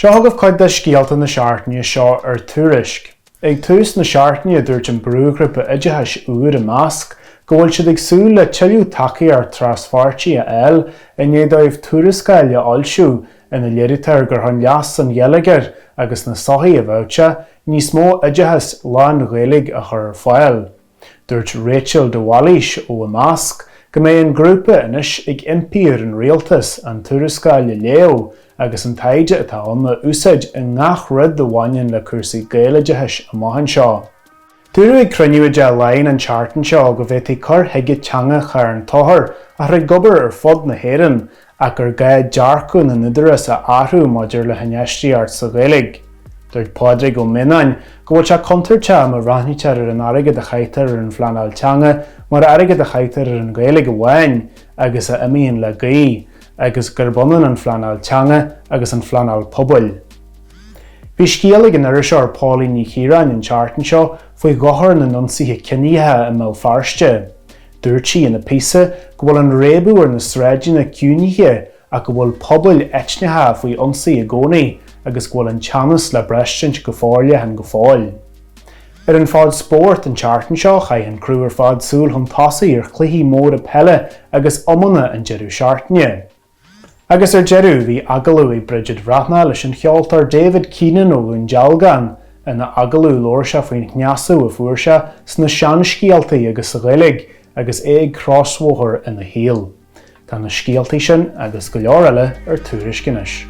Seagah cuid de scéalta na seachtaine seo Tuairisc. Ag tús na seachtaine dúirt an brúgrúpa ideitheas uair a measc, go bhfuil siad ag súil le chaill tacaí ar trasfáirtí a eil in éadóibh tuairiscáil a oilsiú ina léiritar gur chun leas an dhéalagar agus na sochaí a bhailte, níos mó ideitheas lán ghaeilge a chur ar fáil. Dúirt Rachel de Wallis ó a measc, go mbeidh an grúpa inis ag impíor an rialtas an tuairiscáil a léamh agus an taide atá na úsáid in ngach rud do bhaineann le cúrsaí gaeilgeithis a maihan seo. Dúrú ag cruinniúide a lein an seachtain seo go bhfuil cur thuige teanga chur an tóthar a chuir gobar ar fud na héireann ach gur gaiad dearcú na nidiras a áthú maidir le haneistí art sa gaeilge. Dúirt Pádraig ó Minain go bhfuil se contarte am a rathnitear ar an airgid a chaitear ar an phleanáil teanga mar airgid a chaitear ar an gaeilge amháin agus a imíonn le gaí, agus gur bunan an phleanáil teanga agus an phleanáil pobail. Bhí scéalaigh an iris ar Pálainn ní Chiaráin an seachtain seo faoi gcathair na nionsaithe ciníthe i mó farste. Dúirt sí ina píosa go bhfuil an réabú ar na sráidína ciúnithe a go bhfuil pobail eitnithe faoi ionsaí a gcónaí agus go bhfuil an teannas le breistint go fáile an go fáil. Ar an fád spórt an seachtain seo chaith an crú ar fád súil chun tosaí ar chluichí mór a pelle agus iomana an deireadh seachtaine. Agus ar deireadh bhí agalú ag Bridget bhreathnail leis an cheoltar David Keenan ó an Jalgan ina agalú lóirse faoin gneasú a fuairse sna sean scéaltaí agus sa gaeilge agus ag crosmhóthar ina héal. Tá na scéaltaí sin agus go leor eile ar Tuairisc inis.